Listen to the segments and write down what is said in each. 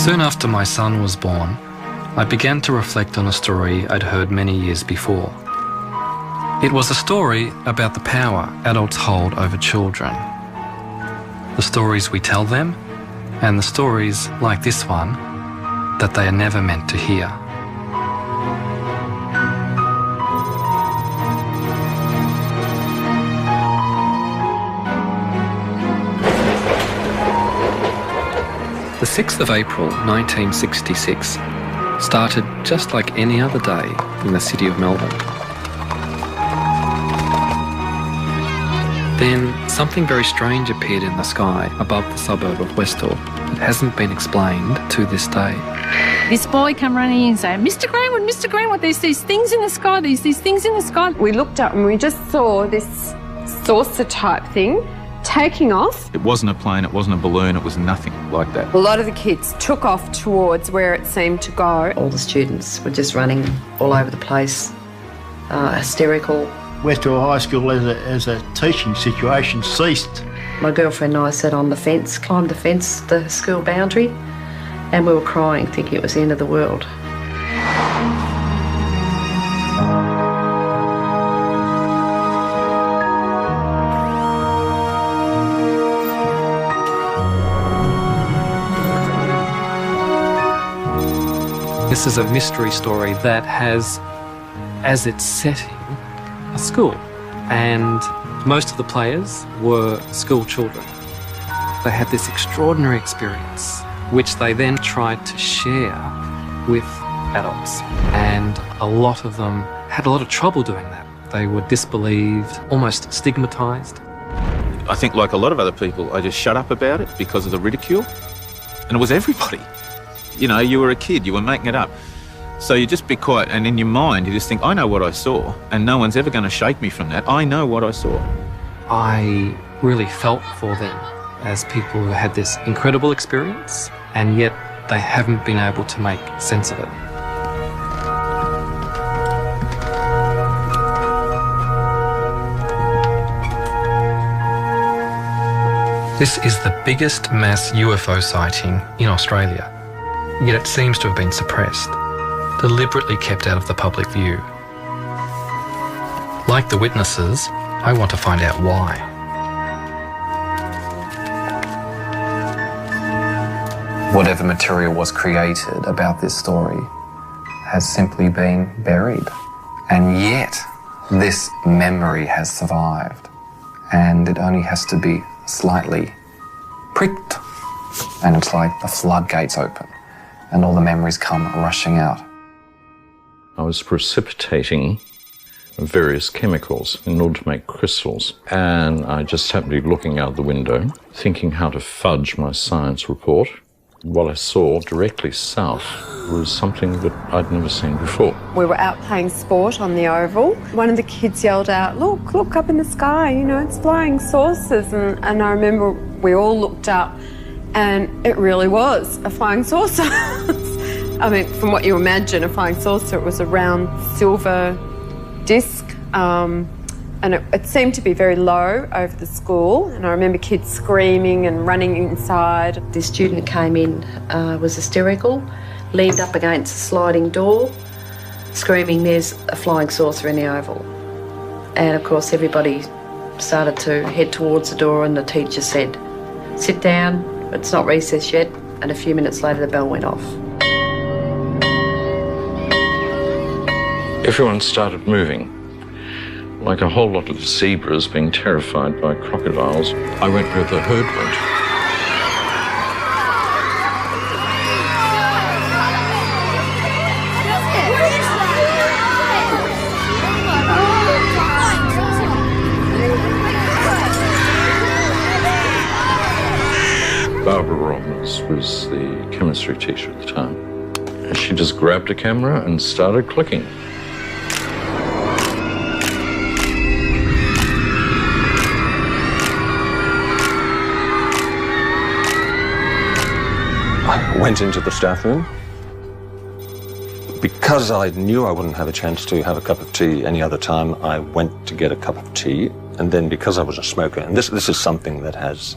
Soon after my son was born, I began to reflect on a story I'd heard many years before. It was a story about the power adults hold over children. The stories we tell them, and the stories, like this one, that they are never meant to hear. The 6th of April 1966 started just like any other day in the city of Melbourne. Then something very strange appeared in the sky above the suburb of Westall. It hasn't been explained to this day. This boy come running in and say, Mr. Greenwood, there's these things in the sky, these things in the sky. We looked up and we just saw this saucer type thing taking off. It wasn't a plane, it wasn't a balloon, it was nothing like that. A lot of the kids took off towards where it seemed to go. All the students were just running all over the place, hysterical. Westall High School as a teaching situation ceased. My girlfriend and I sat on the fence, climbed the fence, the school boundary, and we were crying, thinking it was the end of the world. This is a mystery story that has, as its setting, a school, and most of the players were school children. They had this extraordinary experience, which they then tried to share with adults, and a lot of them had a lot of trouble doing that. They were disbelieved, almost stigmatised. I think, like a lot of other people, I just shut up about it because of the ridicule, and it was everybody. You know, you were a kid, you were making it up. So you just be quiet, and in your mind you just think, I know what I saw, and no one's ever going to shake me from that. I know what I saw. I really felt for them as people who had this incredible experience, and yet they haven't been able to make sense of it. This is the biggest mass UFO sighting in Australia, yet it seems to have been suppressed, deliberately kept out of the public view. Like the witnesses, I want to find out why. Whatever material was created about this story has simply been buried. And yet, this memory has survived. And it only has to be slightly pricked, and it's like the floodgates open, and all the memories come rushing out. I was precipitating various chemicals in order to make crystals, and I just happened to be looking out the window, thinking how to fudge my science report. What I saw directly south was something that I'd never seen before. We were out playing sport on the oval. One of the kids yelled out, look up in the sky, you know, it's flying saucers. And I remember we all looked up, and it really was a flying saucer. I mean, from what you imagine, a flying saucer, it was a round silver disc, and it seemed to be very low over the school, and I remember kids screaming and running inside. This student came in, was hysterical, leaned up against a sliding door, screaming, there's a flying saucer in the oval. And of course everybody started to head towards the door, and the teacher said, sit down, it's not recess yet, and a few minutes later the bell went off. Everyone started moving, like a whole lot of zebras being terrified by crocodiles. I went where the herd went. Barbara Robbins was the chemistry teacher at the time. And she just grabbed a camera and started clicking. I went into the staff room. Because I knew I wouldn't have a chance to have a cup of tea any other time, I went to get a cup of tea. And then because I was a smoker, and this is something that has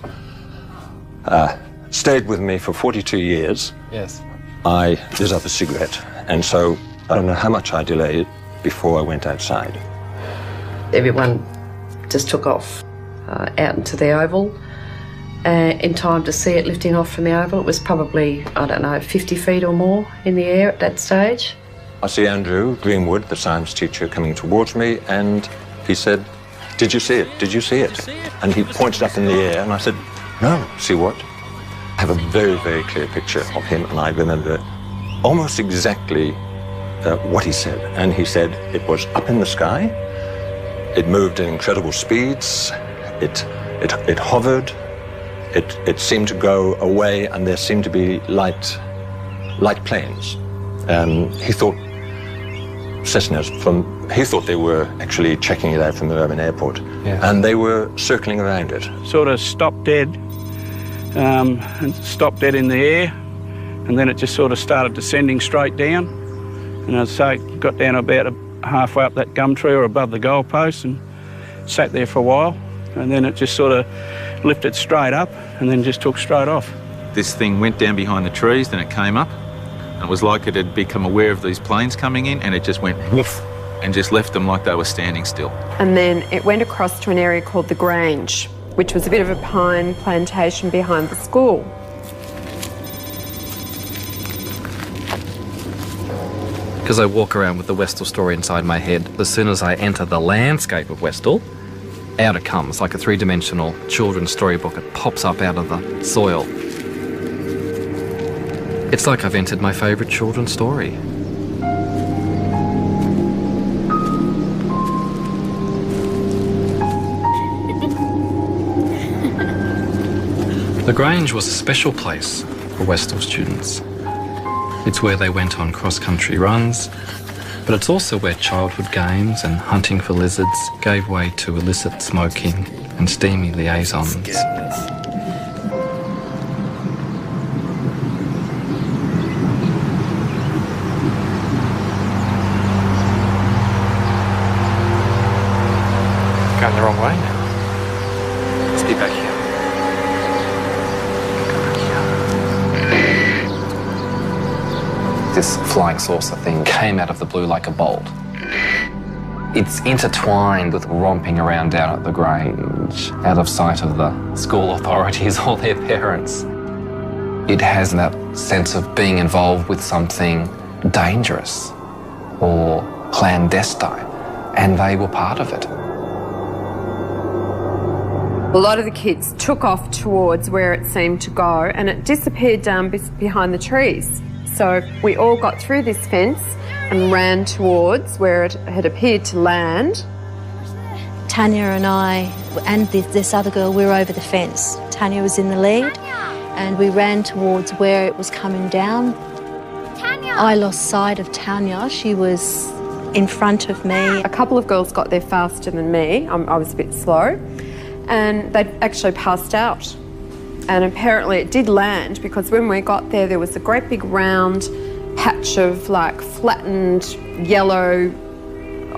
stayed with me for 42 years. Yes. I lit up a cigarette, and so I don't know how much I delayed before I went outside. Everyone just took off out into the oval. In time to see it lifting off from the oval. It was probably, I don't know, 50 feet or more in the air at that stage. I see Andrew Greenwood, the science teacher, coming towards me, and he said, "Did you see it? Did you see it?" And he pointed up in the air, and I said, "No, see what?" I have a very, very clear picture of him, and I remember almost exactly what he said. And he said it was up in the sky, it moved at incredible speeds, it hovered, it seemed to go away, and there seemed to be light planes. He thought Cessnas he thought they were actually checking it out from the Melbourne airport, and they were circling around it. Sort of stopped dead, and stopped dead in the air, and then it just sort of started descending straight down. And I'd say it got down about halfway up that gum tree or above the goalpost and sat there for a while, and then it just sort of lifted straight up and then just took straight off. This thing went down behind the trees, then it came up. It was like it had become aware of these planes coming in, and it just went woof and just left them like they were standing still. And then it went across to an area called the Grange, which was a bit of a pine plantation behind the school. Because I walk around with the Westall story inside my head, as soon as I enter the landscape of Westall, out it comes like a three-dimensional children's storybook. It pops up out of the soil. It's like I've entered my favourite children's story. The Grange was a special place for Westall students. It's where they went on cross-country runs, but it's also where childhood games and hunting for lizards gave way to illicit smoking and steamy liaisons. Going the wrong way now. Let's be back here. This flying saucer thing came out of the blue like a bolt. It's intertwined with romping around down at the Grange, out of sight of the school authorities or their parents. It has that sense of being involved with something dangerous or clandestine, and they were part of it. A lot of the kids took off towards where it seemed to go, and it disappeared down behind the trees. So we all got through this fence and ran towards where it had appeared to land. Tanya and I and this other girl, we were over the fence. Tanya was in the lead, and we ran towards where it was coming down. I lost sight of Tanya. She was in front of me. A couple of girls got there faster than me. I was a bit slow, and they actually passed out. And apparently it did land, because when we got there, there was a great big round patch of like flattened yellow,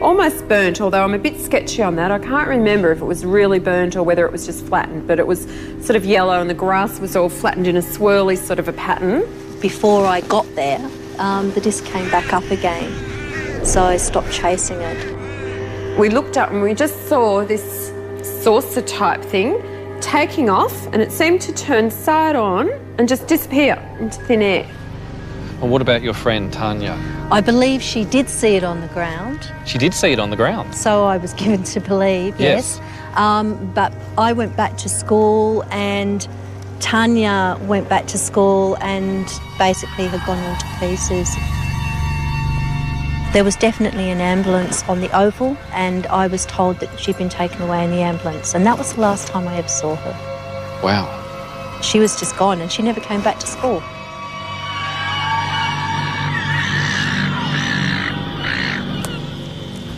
almost burnt, although I'm a bit sketchy on that. I can't remember if it was really burnt or whether it was just flattened, but it was sort of yellow, and the grass was all flattened in a swirly sort of a pattern. Before I got there, the disc came back up again, so I stopped chasing it. We looked up and we just saw this saucer type thing taking off, and it seemed to turn side on and just disappear into thin air. Well, what about your friend Tanya? I believe she did see it on the ground. She did see it on the ground? So I was given to believe, yes. But I went back to school, and Tanya went back to school and basically had gone all to pieces. There was definitely an ambulance on the oval, and I was told that she'd been taken away in the ambulance, and that was the last time I ever saw her. Wow. She was just gone, and she never came back to school.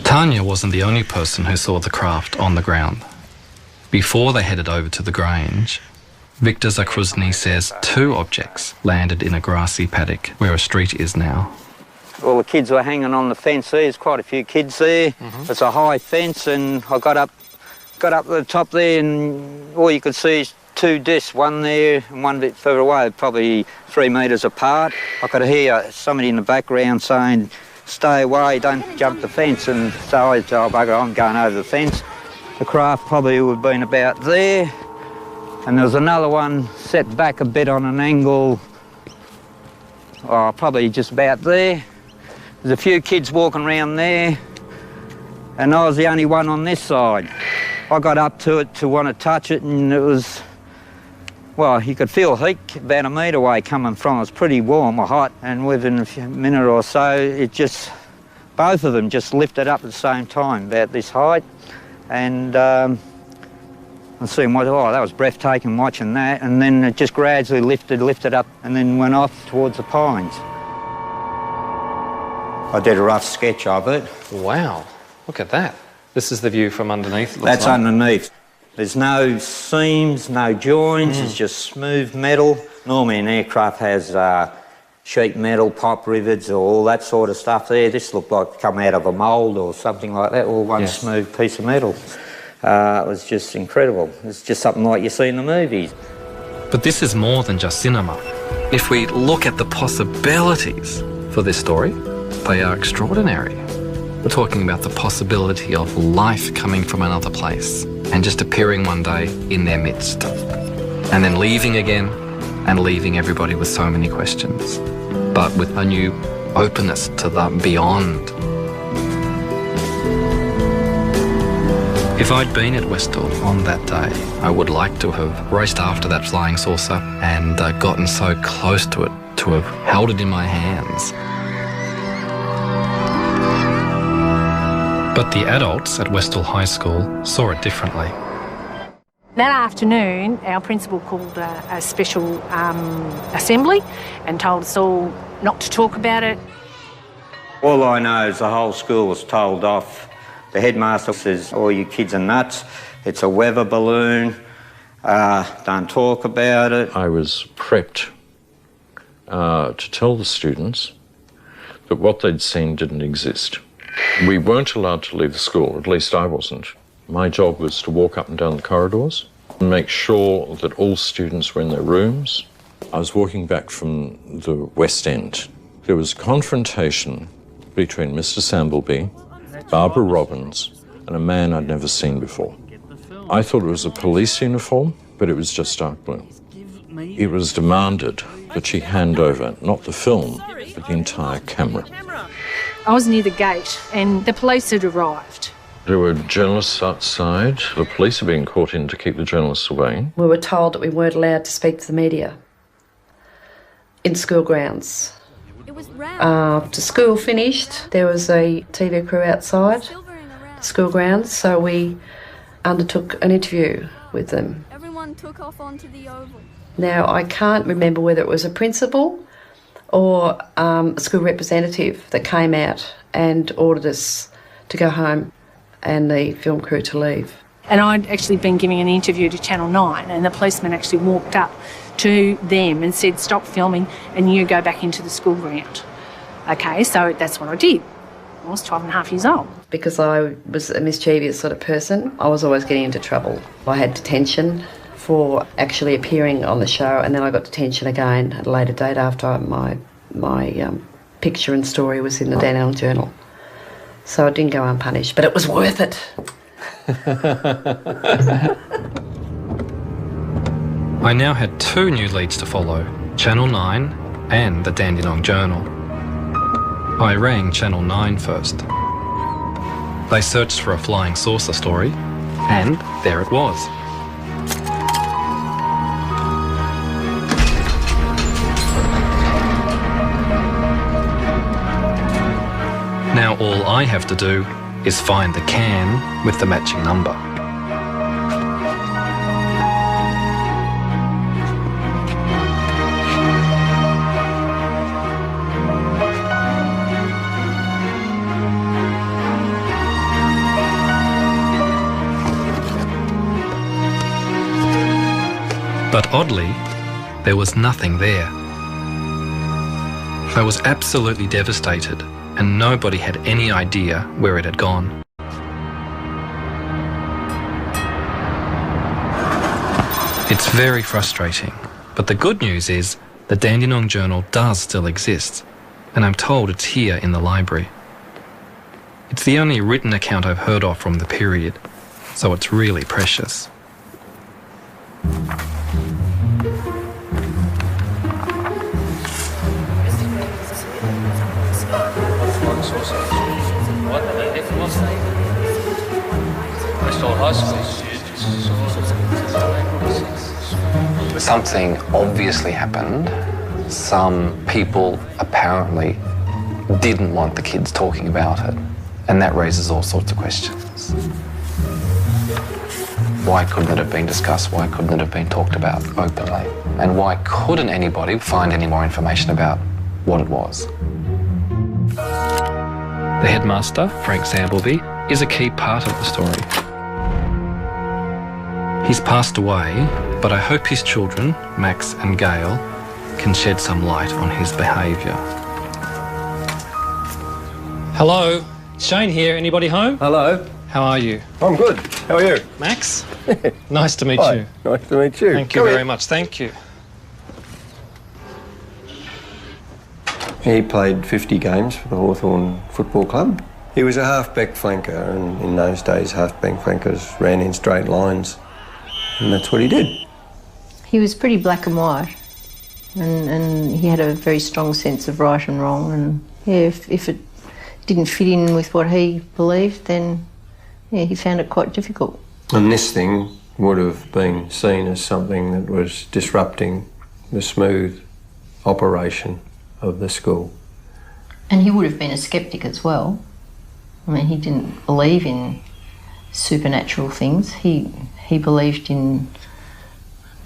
Tanya wasn't the only person who saw the craft on the ground. Before they headed over to the Grange, Victor Zakruzny says 2 objects landed in a grassy paddock where a street is now. All the kids were hanging on the fence there. There's quite a few kids there. It's a high fence, and I got up to the top there, and all you could see is two discs, one there and one a bit further away, probably 3 metres apart. I could hear somebody in the background saying, "Stay away, don't jump the fence," and so I said, "Oh, bugger, I'm going over the fence." The craft probably would have been about there, and there was another one set back a bit on an angle, probably just about there. There's a few kids walking around there, and I was the only one on this side. I got up to it to want to touch it, and it was, well, you could feel heat about a metre away coming from. It was pretty warm or hot, and within a minute or so, it just, both of them just lifted up at the same time, about this height. And I seen, oh, that was breathtaking watching that, and then it just gradually lifted up, and then went off towards the pines. I did a rough sketch of it. Wow, look at that. This is the view from underneath. That's like underneath. There's no seams, no joints, it's just smooth metal. Normally an aircraft has sheet metal, pipe rivets, or all that sort of stuff there. This looked like come out of a mould or something like that, all one smooth piece of metal. It was just incredible. It's just something like you see in the movies. But this is more than just cinema. If we look at the possibilities for this story, they are extraordinary. We're talking about the possibility of life coming from another place and just appearing one day in their midst, and then leaving again and leaving everybody with so many questions, but with a new openness to the beyond. If I'd been at Westall on that day, I would like to have raced after that flying saucer and gotten so close to it, to have held it in my hands. But the adults at Westall High School saw it differently. That afternoon, our principal called a special assembly and told us all not to talk about it. All I know is the whole school was told off. The headmaster says, "Oh, you kids are nuts. It's a weather balloon. Don't talk about it." I was prepped to tell the students that what they'd seen didn't exist. We weren't allowed to leave the school, at least I wasn't. My job was to walk up and down the corridors and make sure that all students were in their rooms. I was walking back from the West End. There was a confrontation between Mr. Sambleby, Barbara Robbins, and a man I'd never seen before. I thought it was a police uniform, but it was just dark blue. It was demanded that she hand over not the film, but the entire camera. I was near the gate and the police had arrived. There were journalists outside. The police are being called in to keep the journalists away. We were told that we weren't allowed to speak to the media in school grounds. After school finished, there was a TV crew outside the school grounds, so we undertook an interview with them. Everyone took off onto the oval. Now, I can't remember whether it was a principal or a school representative that came out and ordered us to go home and the film crew to leave. And I'd actually been giving an interview to Channel 9 and the policeman actually walked up to them and said, "Stop filming and you go back into the school ground." Okay, so that's what I did. I was 12 and a half years old. Because I was a mischievous sort of person, I was always getting into trouble. I had detention for actually appearing on the show, and then I got detention again at a later date after my picture and story was in the Dandenong Journal. So I didn't go unpunished, but it was worth it. I now had two new leads to follow, Channel 9 and the Dandenong Journal. I rang Channel 9 first. They searched for a flying saucer story, and there it was. Now all I have to do is find the can with the matching number. But oddly, there was nothing there. I was absolutely devastated, and nobody had any idea where it had gone. It's very frustrating, but the good news is the Dandenong Journal does still exist, and I'm told it's here in the library. It's the only written account I've heard of from the period, so it's really precious. Westall High School. Something obviously happened. Some people apparently didn't want the kids talking about it, and that raises all sorts of questions. Why couldn't it have been discussed? Why couldn't it have been talked about openly? And why couldn't anybody find any more information about what it was? The headmaster, Frank Sambleby, is a key part of the story. He's passed away, but I hope his children, Max and Gail, can shed some light on his behaviour. Hello, Shane here. Anybody home? Hello. How are you? I'm good. How are you? Max? Nice to meet Hi. you. Nice to meet you. Thank you very much. Thank you. He played 50 games for the Hawthorn Football Club. He was a half-back flanker, and in those days half-back flankers ran in straight lines, and that's what he did. He was pretty black and white, and he had a very strong sense of right and wrong, and yeah, if it didn't fit in with what he believed, then yeah, he found it quite difficult. And this thing would have been seen as something that was disrupting the smooth operation of the school. And he would have been a sceptic as well. I mean, he didn't believe in supernatural things. He believed in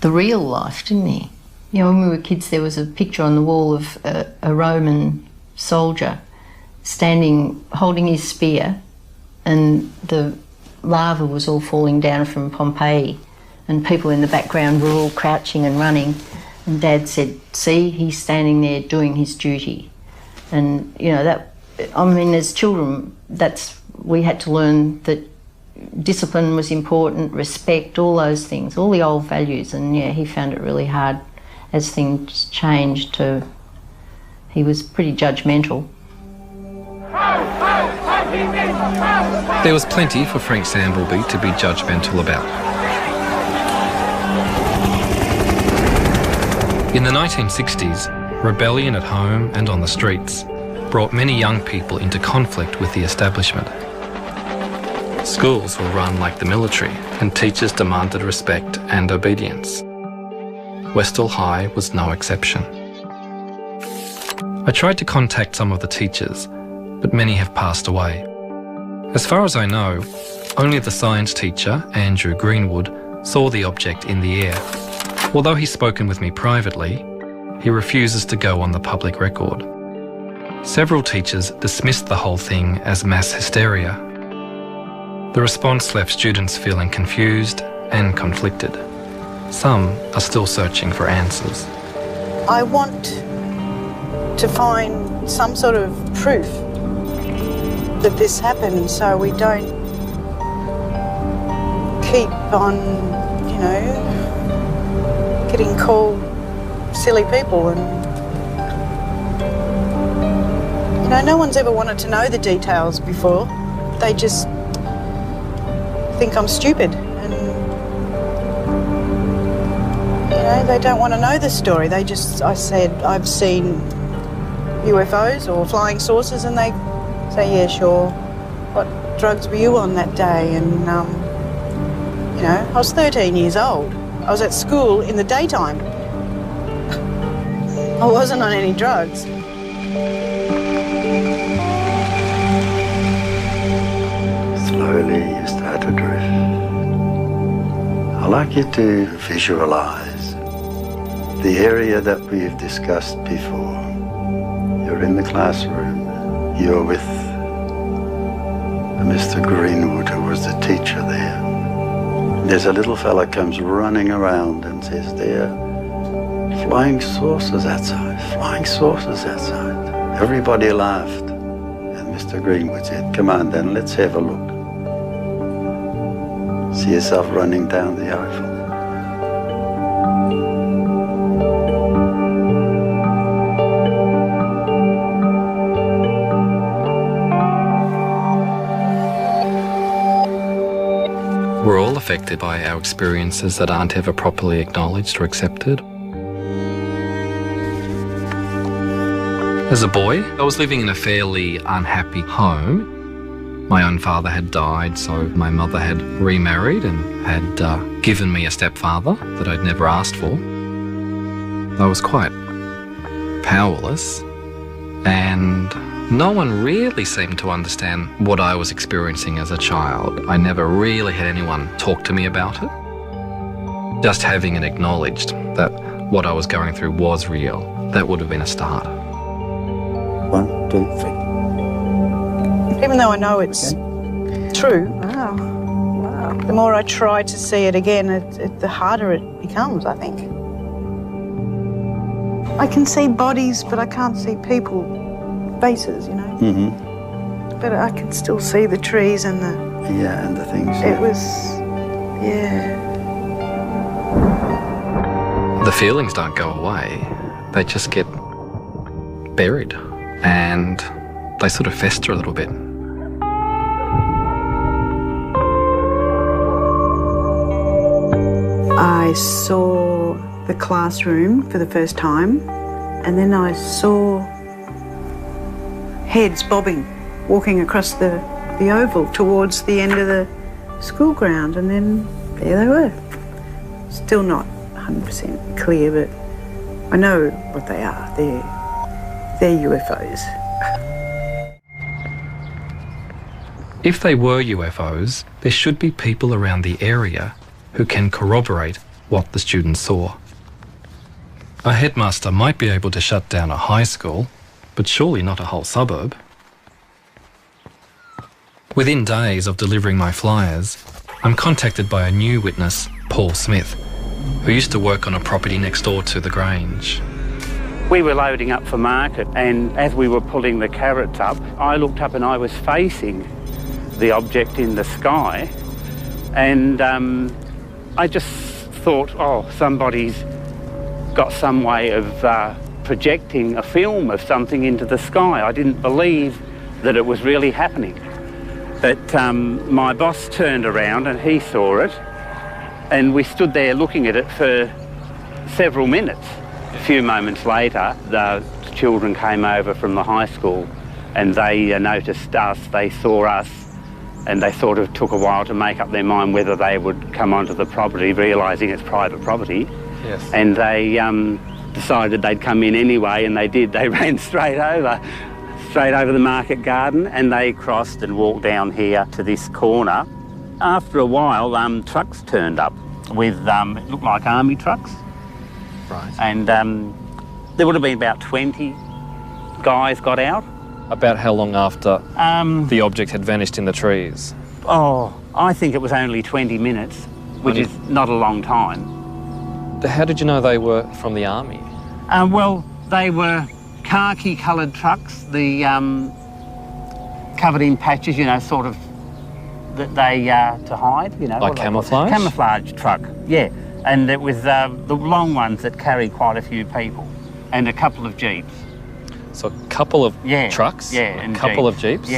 the real life, didn't he? You know, when we were kids, there was a picture on the wall of a Roman soldier standing, holding his spear, and the lava was all falling down from Pompeii, and people in the background were all crouching and running. And Dad said, see, he's standing there doing his duty. And, you know, that, I mean, as children, we had to learn that discipline was important, respect, all those things, all the old values. And, yeah, he found it really hard as things changed he was pretty judgmental. There was plenty for Frank Sambleby to be judgmental about. In the 1960s, rebellion at home and on the streets brought many young people into conflict with the establishment. Schools were run like the military, and teachers demanded respect and obedience. Westall High was no exception. I tried to contact some of the teachers, but many have passed away. As far as I know, only the science teacher, Andrew Greenwood, saw the object in the air. Although he's spoken with me privately, he refuses to go on the public record. Several teachers dismissed the whole thing as mass hysteria. The response left students feeling confused and conflicted. Some are still searching for answers. I want to find some sort of proof that this happened, so we don't keep on, you know, getting called silly people. And, you know, no one's ever wanted to know the details before. They just think I'm stupid, and, you know, they don't want to know the story. I said, I've seen UFOs or flying saucers, and they say, yeah, sure. What drugs were you on that day? And, you know, I was 13 years old. I was at school in the daytime. I wasn't on any drugs. Slowly you start to drift. I'd like you to visualize the area that we've discussed before. You're in the classroom. You're with Mr. Greenwood, who was the teacher there. There's a little fella comes running around and says, there, flying saucers outside, flying saucers outside. Everybody laughed. And Mr. Greenwood said, come on then, let's have a look. See yourself running down the Eiffel. We're all affected by our experiences that aren't ever properly acknowledged or accepted. As a boy, I was living in a fairly unhappy home. My own father had died, so my mother had remarried and had given me a stepfather that I'd never asked for. I was quite powerless, and no one really seemed to understand what I was experiencing as a child. I never really had anyone talk to me about it. Just having it acknowledged that what I was going through was real, that would have been a start. 1, 2, 3. Even though I know it's true, the more I try to see it again, the harder it becomes, I think. I can see bodies, but I can't see people, faces, you know. Mm-hmm. But I can still see the trees and the... Yeah, and the things. It was... yeah. The feelings don't go away. They just get buried and they sort of fester a little bit. I saw the classroom for the first time, and then I saw heads bobbing, walking across the oval towards the end of the school ground, and then there they were. Still not 100% clear, but I know what they are. They're UFOs. If they were UFOs, there should be people around the area who can corroborate what the students saw. A headmaster might be able to shut down a high school, but surely not a whole suburb. Within days of delivering my flyers, I'm contacted by a new witness, Paul Smith, who used to work on a property next door to the Grange. We were loading up for market, and as we were pulling the carrots up, I looked up and I was facing the object in the sky, and I just thought, oh, somebody's got some way of projecting a film of something into the sky. I didn't believe that it was really happening. But my boss turned around and he saw it, and we stood there looking at it for several minutes. A few moments later, the children came over from the high school and they noticed us, they saw us, and they sort of took a while to make up their mind whether they would come onto the property, realising it's private property. Yes. And they decided they'd come in anyway, and they did. They ran straight over the market garden, and they crossed and walked down here to this corner. After a while, trucks turned up with, it looked like army trucks. Right. And there would have been about 20 guys got out. About how long after the object had vanished in the trees? Oh, I think it was only 20 minutes, which is not a long time. How did you know they were from the army? Well, they were khaki-coloured trucks, the covered in patches, you know, sort of that they to hide, you know. Like camouflage? Camouflage truck, yeah. And it was the long ones that carry quite a few people, and a couple of jeeps. So a couple of trucks, and a couple of jeeps,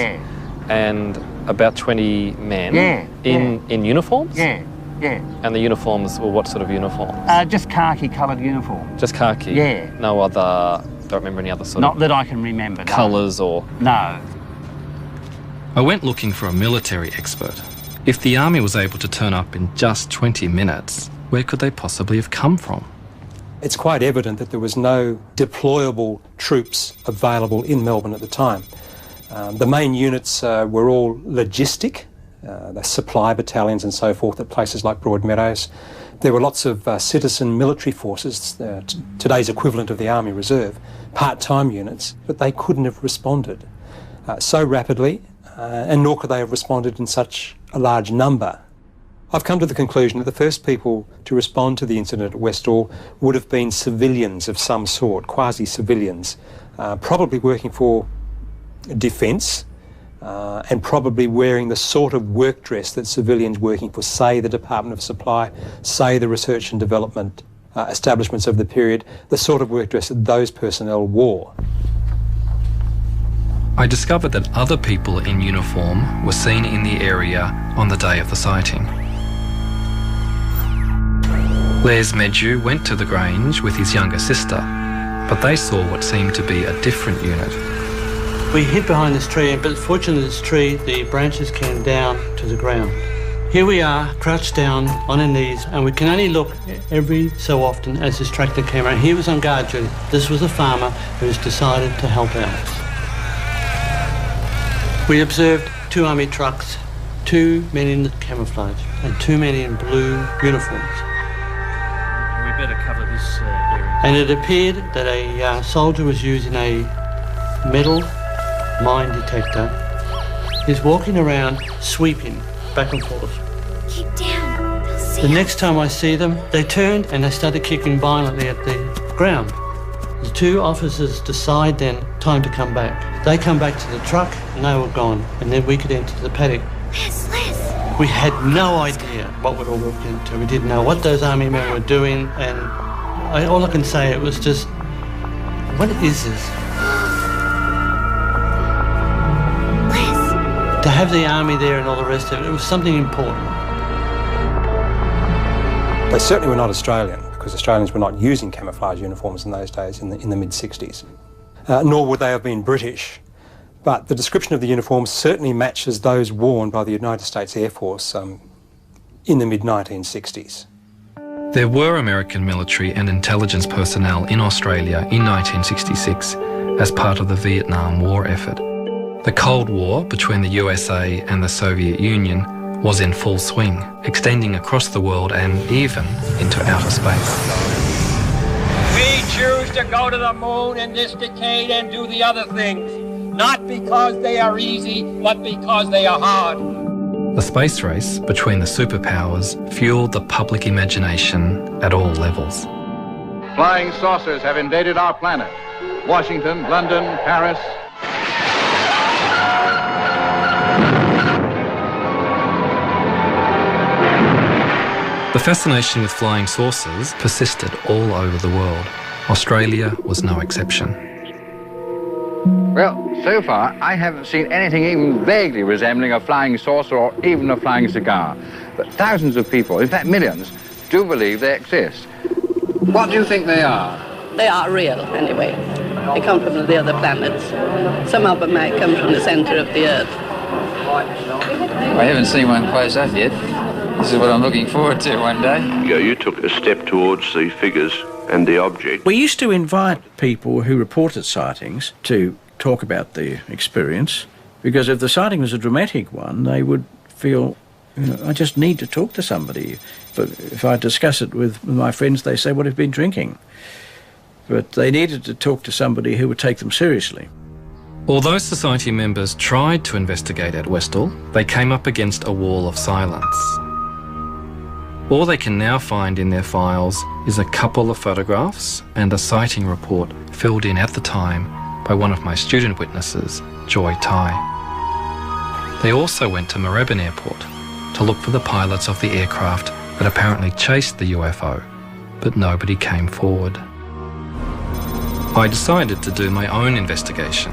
and about 20 men in uniforms? Yeah. And the uniforms were what sort of uniforms? Just khaki-coloured uniform. Just khaki? Yeah. No other, don't remember any other sort Not of... that I can remember, no. Colours or... No. I went looking for a military expert. If the army was able to turn up in just 20 minutes, where could they possibly have come from? It's quite evident that there was no deployable troops available in Melbourne at the time. The main units were all logistic, the supply battalions and so forth at places like Broadmeadows. There were lots of citizen military forces, today's equivalent of the Army Reserve, part-time units, but they couldn't have responded so rapidly, and nor could they have responded in such a large number. I've come to the conclusion that the first people to respond to the incident at Westall would have been civilians of some sort, quasi-civilians, probably working for defence, and probably wearing the sort of work dress that civilians working for, say, the Department of Supply, say, the research and development establishments of the period, the sort of work dress that those personnel wore. I discovered that other people in uniform were seen in the area on the day of the sighting. Les Medju went to the Grange with his younger sister, but they saw what seemed to be a different unit. We hid behind this tree, but fortunately this tree, the branches came down to the ground. Here we are, crouched down on our knees, and we can only look every so often as this tractor came around. He was on guard duty. This was a farmer who's decided to help out. We observed 2 army trucks, 2 men in camouflage, and 2 men in blue uniforms. We better cover this area. And it appeared that a soldier was using a metal mine detector. He's walking around, sweeping back and forth. Keep down. They'll see The next time I see them, they turned and they started kicking violently at the ground. The 2 officers decide then, time to come back. They come back to the truck and they were gone, and then we could enter the paddock. Les. We had no idea what we'd all walked into. We didn't know what those army men were doing, and all I can say, it was just, what is this? To have the army there and all the rest of it, it was something important. They certainly were not Australian, because Australians were not using camouflage uniforms in those days, in the mid-60s. Nor would they have been British. But the description of the uniforms certainly matches those worn by the United States Air Force in the mid-1960s. There were American military and intelligence personnel in Australia in 1966 as part of the Vietnam War effort. The Cold War between the USA and the Soviet Union was in full swing, extending across the world and even into outer space. We choose to go to the moon in this decade and do the other things, not because they are easy, but because they are hard. The space race between the superpowers fueled the public imagination at all levels. Flying saucers have invaded our planet. Washington, London, Paris. The fascination with flying saucers persisted all over the world. Australia was no exception. Well, so far, I haven't seen anything even vaguely resembling a flying saucer or even a flying cigar. But thousands of people, in fact millions, do believe they exist. What do you think they are? They are real, anyway. They come from the other planets. Some of them might come from the centre of the Earth. I haven't seen one close up yet. This is what I'm looking forward to one day. You took a step towards the figures and the object. We used to invite people who reported sightings to talk about their experience, because if the sighting was a dramatic one, they would feel, I just need to talk to somebody. But if I discuss it with my friends, they say, well, I've been drinking. But they needed to talk to somebody who would take them seriously. Although society members tried to investigate at Westall, they came up against a wall of silence. All they can now find in their files is a couple of photographs and a sighting report filled in at the time by one of my student witnesses, Joy Tai. They also went to Moorabbin Airport to look for the pilots of the aircraft that apparently chased the UFO, but nobody came forward. I decided to do my own investigation.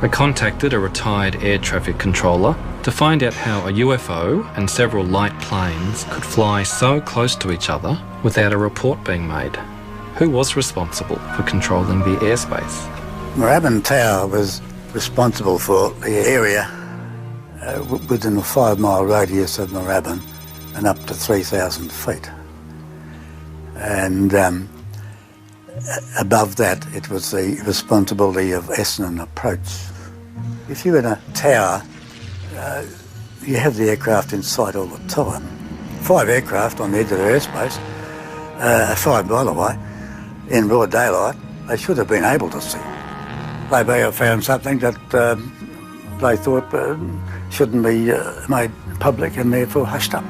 I contacted a retired air traffic controller to find out how a UFO and several light planes could fly so close to each other without a report being made. Who was responsible for controlling the airspace? Moorabbin Tower was responsible for the area within a 5-mile radius of Moorabbin and up to 3,000 feet. And above that, it was the responsibility of Essendon Approach. If you're in a tower, you have the aircraft in sight all the time. 5 aircraft on the edge of the airspace, 5 by the way, in broad daylight, they should have been able to see. They may have found something that they thought shouldn't be made public and therefore hushed up.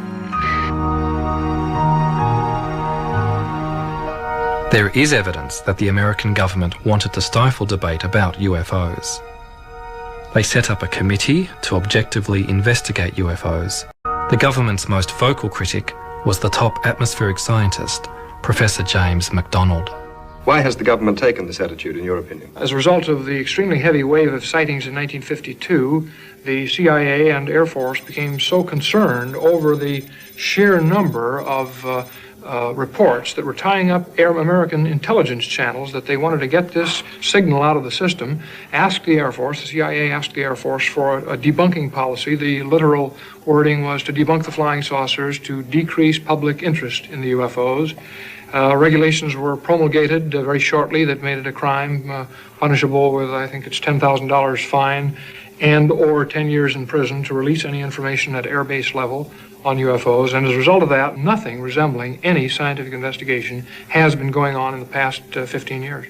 There is evidence that the American government wanted to stifle debate about UFOs. They set up a committee to objectively investigate UFOs. The government's most vocal critic was the top atmospheric scientist, Professor James MacDonald. Why has the government taken this attitude, in your opinion? As a result of the extremely heavy wave of sightings in 1952, the CIA and Air Force became so concerned over the sheer number of reports that were tying up American intelligence channels, that they wanted to get this signal out of the system, asked the Air Force, the CIA asked the Air Force for a debunking policy. The literal wording was to debunk the flying saucers to decrease public interest in the UFOs. Regulations were promulgated very shortly that made it a crime punishable with, I think it's $10,000 fine and or 10 years in prison to release any information at airbase level on UFOs. And as a result of that, nothing resembling any scientific investigation has been going on in the past 15 years.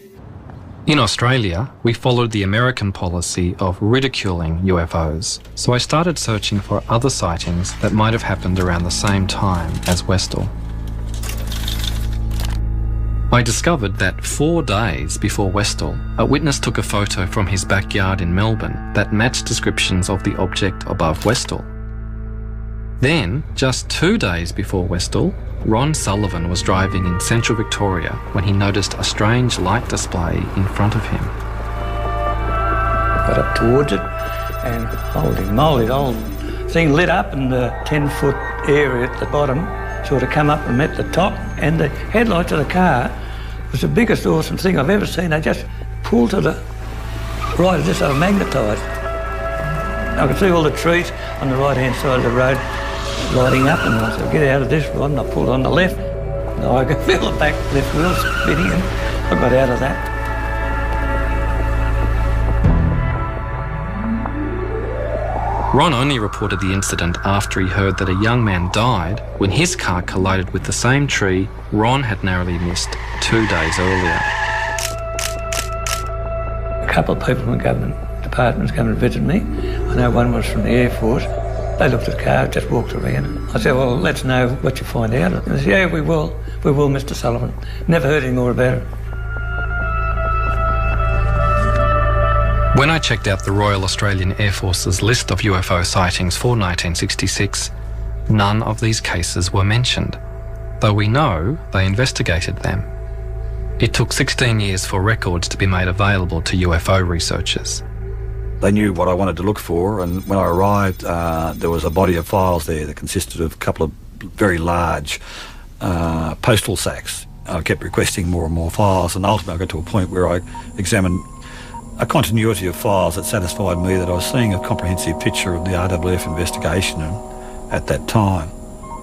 In Australia, we followed the American policy of ridiculing UFOs, so I started searching for other sightings that might have happened around the same time as Westall. I discovered that 4 days before Westall, a witness took a photo from his backyard in Melbourne that matched descriptions of the object above Westall. Then, just 2 days before Westall, Ron Sullivan was driving in central Victoria when he noticed a strange light display in front of him. Got up towards it and holy moly, the whole thing lit up and the 10-foot area at the bottom sort of come up and met the top, and the headlights of the car was the biggest awesome thing I've ever seen. They just pulled to the right, as if they were magnetised. I could see all the trees on the right-hand side of the road lighting up, and I said, get out of this, Rod, and I pulled on the left. And I could feel the back left wheel spinning, and I got out of that. Ron only reported the incident after he heard that a young man died when his car collided with the same tree Ron had narrowly missed 2 days earlier. A couple of people from government departments came and visited me. I know one was from the Air Force. They looked at the car, just walked around. I said, well, let's know what you find out. And they said, yeah, we will, Mr. Sullivan. Never heard any more about it. When I checked out the Royal Australian Air Force's list of UFO sightings for 1966, none of these cases were mentioned, though we know they investigated them. It took 16 years for records to be made available to UFO researchers. They knew what I wanted to look for, and when I arrived, there was a body of files there that consisted of a couple of very large postal sacks. I kept requesting more and more files, and ultimately I got to a point where I examined a continuity of files that satisfied me that I was seeing a comprehensive picture of the RWF investigation at that time.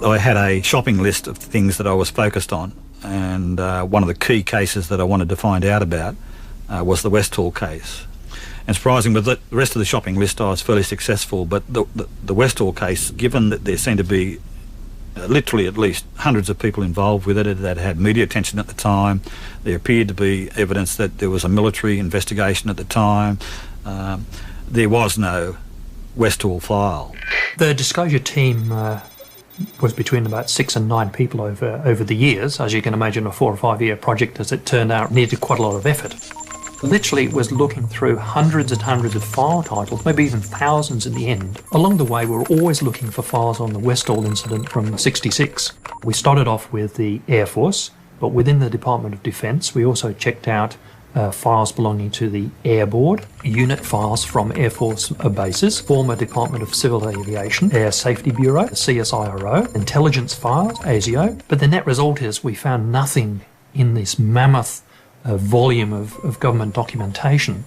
I had a shopping list of things that I was focused on, and one of the key cases that I wanted to find out about was the Westall case. And surprising, with the rest of the shopping list I was fairly successful, but the Westall case, given that there seemed to be literally at least hundreds of people involved with it that had media attention at the time, there appeared to be evidence that there was a military investigation at the time. There was no Westall file. The disclosure team was between about 6 and 9 people over the years. As you can imagine, a 4 or 5 year project, as it turned out, needed quite a lot of effort. Literally, it was looking through hundreds and hundreds of file titles, maybe even thousands in the end. Along the way, we were always looking for files on the Westall incident from '66. We started off with the Air Force, but within the Department of Defence, we also checked out files belonging to the Air Board, unit files from Air Force bases, former Department of Civil Aviation, Air Safety Bureau, the CSIRO, intelligence files, ASIO. But the net result is we found nothing in this mammoth volume of government documentation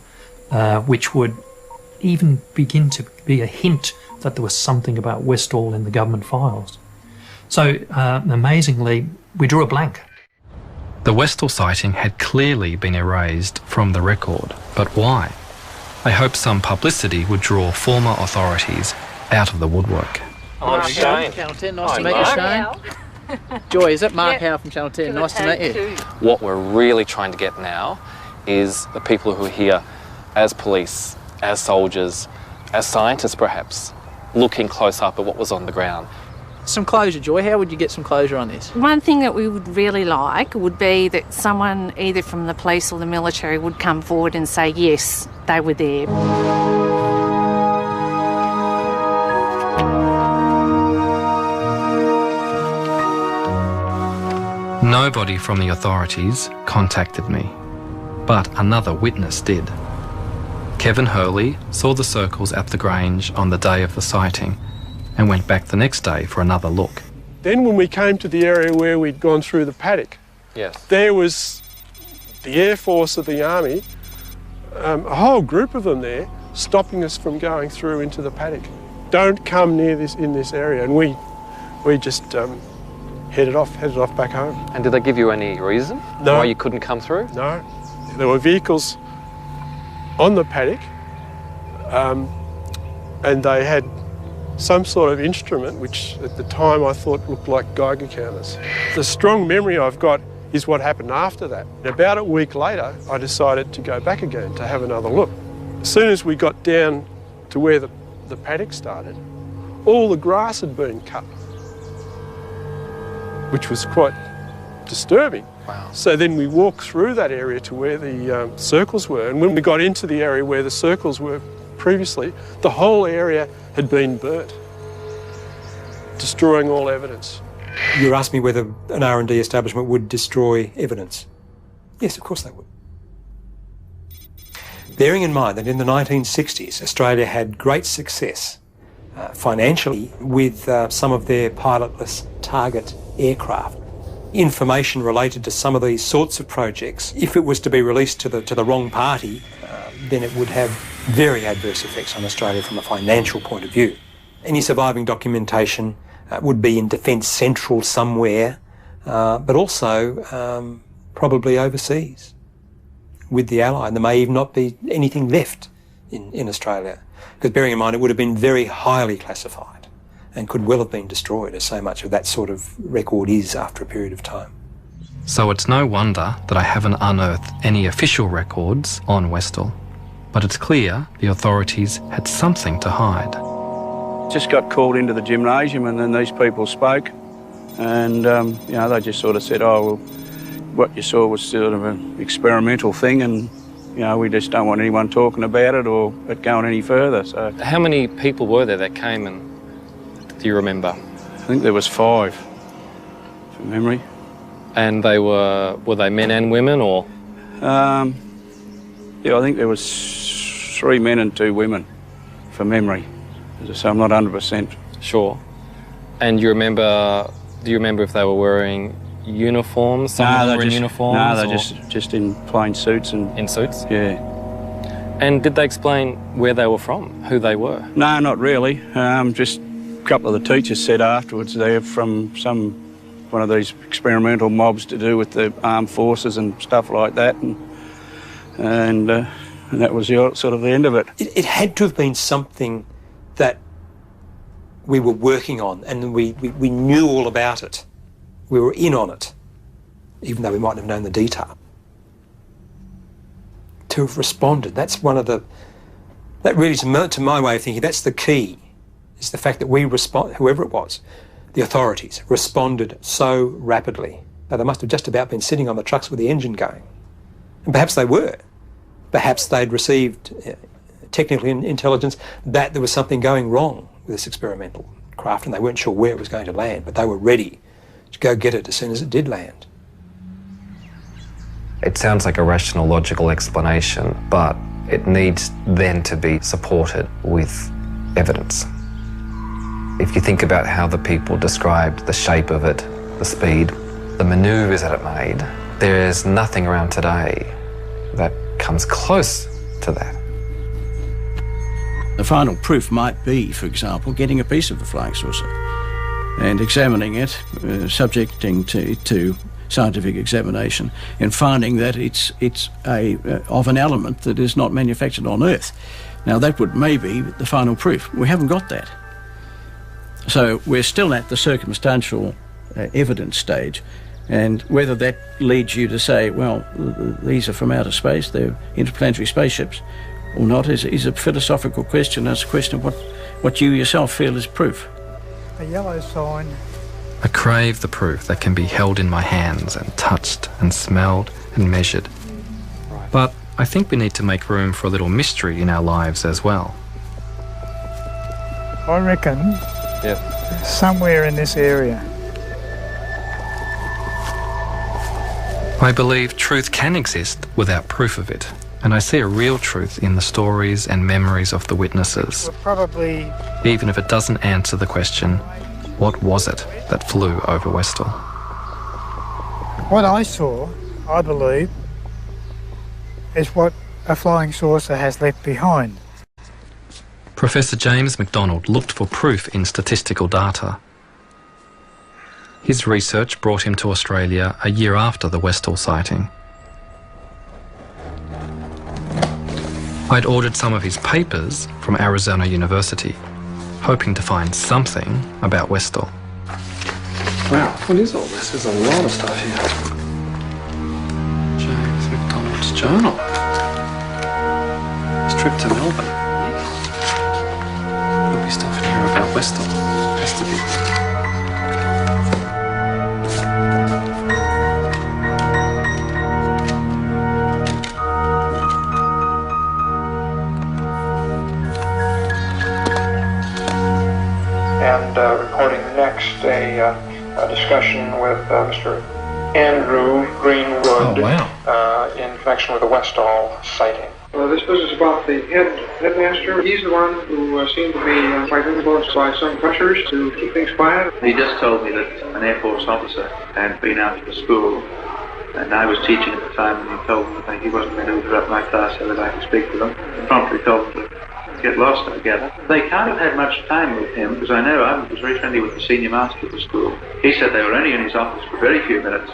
which would even begin to be a hint that there was something about Westall in the government files. So amazingly, we drew a blank. The Westall sighting had clearly been erased from the record, but why? I hoped some publicity would draw former authorities out of the woodwork. I'm Shane. Channel 10, nice to meet you, Shane. Joy, is it Mark Howe from Channel 10? Nice to meet you. What we're really trying to get now is the people who are here as police, as soldiers, as scientists perhaps, looking close up at what was on the ground. Some closure, Joy. How would you get some closure on this? One thing that we would really like would be that someone either from the police or the military would come forward and say, yes, they were there. Nobody from the authorities contacted me, but another witness did. Kevin Hurley saw the circles at the Grange on the day of the sighting and went back the next day for another look. Then when we came to the area where we'd gone through the paddock, yes, there was the Air Force of the Army, a whole group of them there, stopping us from going through into the paddock. Don't come near this in this area, and we just headed off back home. And did they give you any reason why you couldn't come through? No, there were vehicles on the paddock, and they had some sort of instrument which at the time I thought looked like Geiger counters. The strong memory I've got is what happened after that. About a week later, I decided to go back again to have another look. As soon as we got down to where the paddock started, all the grass had been cut, which was quite disturbing. Wow. So then we walked through that area to where the circles were, and when we got into the area where the circles were previously, the whole area had been burnt, destroying all evidence. You asked me whether an R&D establishment would destroy evidence. Yes, of course they would. Bearing in mind that in the 1960s, Australia had great success financially with some of their pilotless target aircraft. Information related to some of these sorts of projects, if it was to be released to the wrong party, then it would have very adverse effects on Australia from a financial point of view. Any surviving documentation would be in Defence Central somewhere, but also probably overseas with the Ally. And there may even not be anything left in Australia, because bearing in mind it would have been very highly classified and could well have been destroyed, as so much of that sort of record is after a period of time. So it's no wonder that I haven't unearthed any official records on Westall, but it's clear the authorities had something to hide. Just got called into the gymnasium, and then these people spoke, and they just sort of said, oh, well, what you saw was sort of an experimental thing, and we just don't want anyone talking about it or it going any further. So how many people were there that came, and do you remember? I think there was 5 from memory. And they were they men and women, or? I think there was 3 men and 2 women from memory. So I'm not 100% sure. And do you remember if they were wearing uniforms? Some of them were in uniforms? No, they're just in plain suits. In suits? Yeah. And did they explain where they were from, who they were? No, not really. Just a couple of the teachers said afterwards they're from one of these experimental mobs to do with the armed forces and stuff like that, and that was sort of the end of it. It had to have been something that we were working on, and we knew all about it. We were in on it, even though we mightn't have known the detail. To have responded, that's one of the... That really, to my way of thinking, that's the key, is the fact that we whoever it was, the authorities, responded so rapidly. Now, they must have just about been sitting on the trucks with the engine going. And perhaps they were. Perhaps they'd received technical intelligence that there was something going wrong with this experimental craft, and they weren't sure where it was going to land, but they were ready to go get it as soon as it did land. It sounds like a rational, logical explanation, but it needs then to be supported with evidence. If you think about how the people described the shape of it, the speed, the manoeuvres that it made, there is nothing around today that comes close to that. The final proof might be, for example, getting a piece of the flying saucer and examining it, subjecting to scientific examination, and finding that it's of an element that is not manufactured on Earth. Now, that would maybe be the final proof. We haven't got that. So we're still at the circumstantial evidence stage, and whether that leads you to say, well, these are from outer space, they're interplanetary spaceships, or not, is a philosophical question. It's a question of what you yourself feel is proof. A yellow sign. I crave the proof that can be held in my hands and touched and smelled and measured. But I think we need to make room for a little mystery in our lives as well. I reckon somewhere in this area. I believe truth can exist without proof of it, and I see a real truth in the stories and memories of the witnesses. Probably. Even if it doesn't answer the question, What was it that flew over Westall? What I saw, I believe, is what a flying saucer has left behind. Professor James McDonald looked for proof in statistical data. His research brought him to Australia a year after the Westall sighting. I'd ordered some of his papers from Arizona University, hoping to find something about Westall. Wow, what is all this? There's a lot of stuff here. James McDonald's journal. His trip to Melbourne. There'll be stuff in here about Westall. Has to be. And recording next a discussion with Mr. Andrew Greenwood in connection with the Westall sighting. This business about the headmaster, he's the one who seemed to be quite influenced by some pressures to keep things quiet. He just told me that an Air Force officer had been out to the school, and I was teaching at the time, and he told me that he wasn't going to interrupt my class so that I could speak to them. He promptly told them to get lost together. They can't have had much time with him, because I know I was very friendly with the senior master of the school. He said they were only in his office for very few minutes,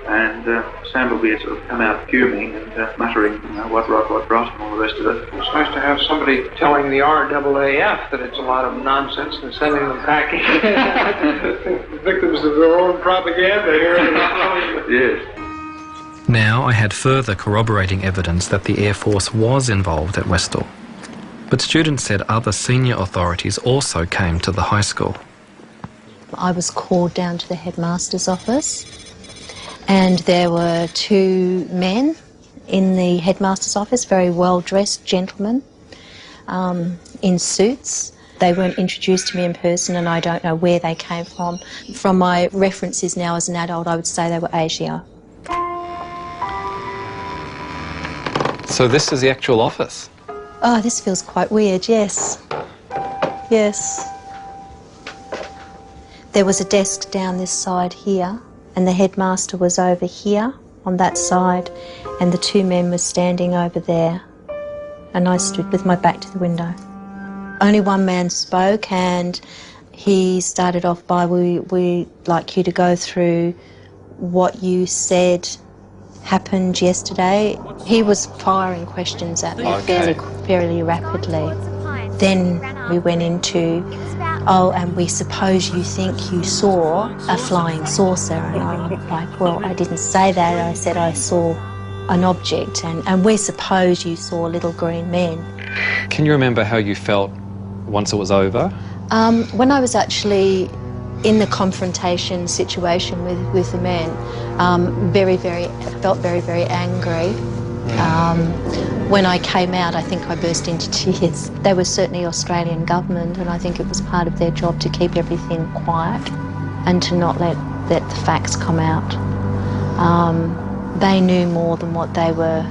and Sambleby had sort of come out fuming and muttering, what rot, and all the rest of it. It's nice to have somebody telling the RAAF that it's a lot of nonsense and sending them packing. Victims of their own propaganda here. Yes. Now I had further corroborating evidence that the Air Force was involved at Westall. But students said other senior authorities also came to the high school. I was called down to the headmaster's office, and there were two men in the headmaster's office, very well-dressed gentlemen in suits. They weren't introduced to me in person, and I don't know where they came from. From my references now as an adult, I would say they were Asia. So this is the actual office? Oh, this feels quite weird, yes. Yes. There was a desk down this side here, and the headmaster was over here on that side, and the two men were standing over there, and I stood with my back to the window. Only one man spoke, and he started off by, we'd like you to go through what you said happened yesterday. He was firing questions at me fairly rapidly. Then we went into, and we suppose you think you saw a flying saucer. And I'm like, well, I didn't say that. I said I saw an object, and we suppose you saw little green men. Can you remember how you felt once it was over? When I was actually in the confrontation situation with the men, felt very angry. When I came out, I think I burst into tears. They were certainly Australian government, and I think it was part of their job to keep everything quiet and to not let the facts come out. They knew more than what they were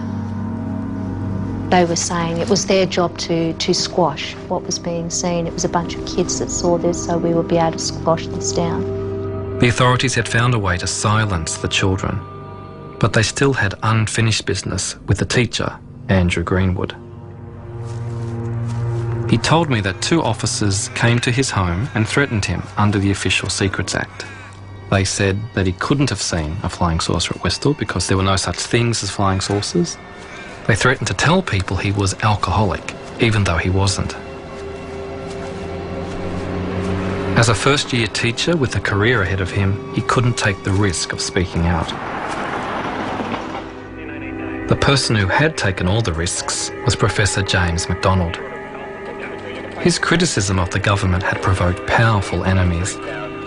saying. It was their job to squash what was being seen. It was a bunch of kids that saw this, so we would be able to squash this down. The authorities had found a way to silence the children, but they still had unfinished business with the teacher, Andrew Greenwood. He told me that two officers came to his home and threatened him under the Official Secrets Act. They said that he couldn't have seen a flying saucer at Westall because there were no such things as flying saucers. They threatened to tell people he was alcoholic, even though he wasn't. As a first-year teacher with a career ahead of him, he couldn't take the risk of speaking out. The person who had taken all the risks was Professor James McDonald. His criticism of the government had provoked powerful enemies,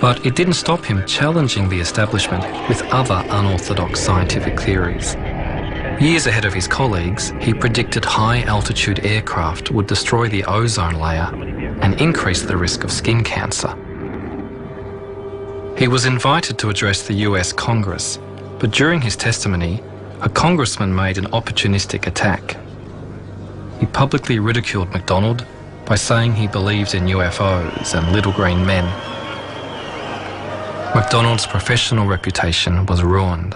but it didn't stop him challenging the establishment with other unorthodox scientific theories. Years ahead of his colleagues, he predicted high-altitude aircraft would destroy the ozone layer and increase the risk of skin cancer. He was invited to address the US Congress, but during his testimony, a congressman made an opportunistic attack. He publicly ridiculed McDonald by saying he believed in UFOs and little green men. MacDonald's professional reputation was ruined.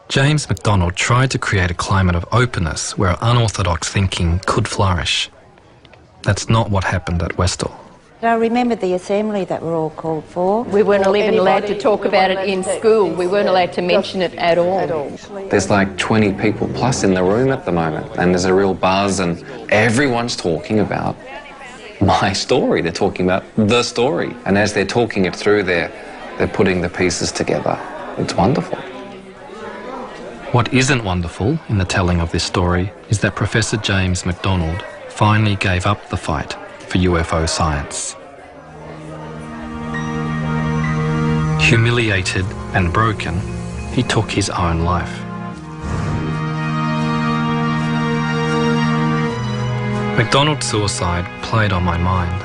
James MacDonald tried to create a climate of openness where unorthodox thinking could flourish. That's not what happened at Westall. I remember the assembly that we're all called for. We weren't even allowed to talk about it in school. We weren't allowed to mention it at all. There's like 20 people plus in the room at the moment, and there's a real buzz, and everyone's talking about my story. They're talking about the story. And as they're talking it through, they're putting the pieces together. It's wonderful. What isn't wonderful in the telling of this story is that Professor James MacDonald finally gave up the fight for UFO science. Humiliated and broken, he took his own life. MacDonald's suicide played on my mind.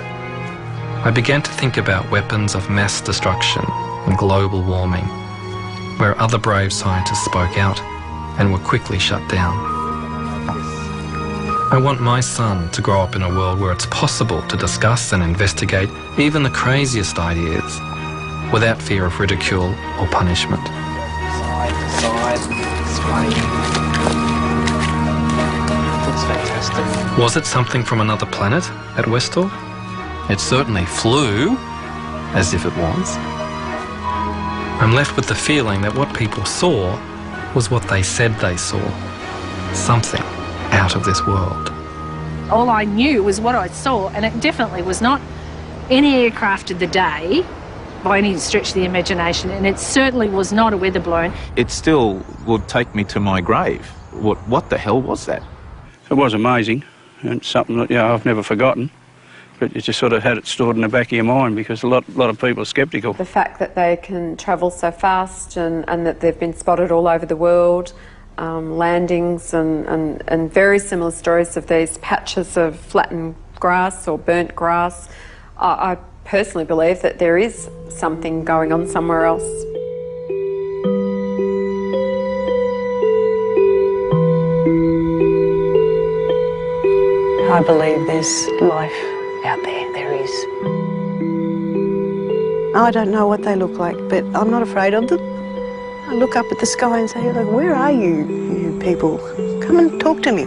I began to think about weapons of mass destruction and global warming, where other brave scientists spoke out and were quickly shut down. I want my son to grow up in a world where it's possible to discuss and investigate even the craziest ideas without fear of ridicule or punishment. That's fantastic. Was it something from another planet at Westall? It certainly flew, as if it was. I'm left with the feeling that what people saw was what they said they saw. Something out of this world. All I knew was what I saw, and it definitely was not any aircraft of the day by any stretch of the imagination, and it certainly was not a weather balloon. It still would take me to my grave. What the hell was that? It was amazing, and something that I've never forgotten. But you just sort of had it stored in the back of your mind because a lot of people are sceptical. The fact that they can travel so fast and that they've been spotted all over the world, landings and very similar stories of these patches of flattened grass or burnt grass. I personally believe that there is something going on somewhere else. I believe there's life out there. There is. I don't know what they look like, but I'm not afraid of them. I look up at the sky and say, look, where are you, you people? Come and talk to me.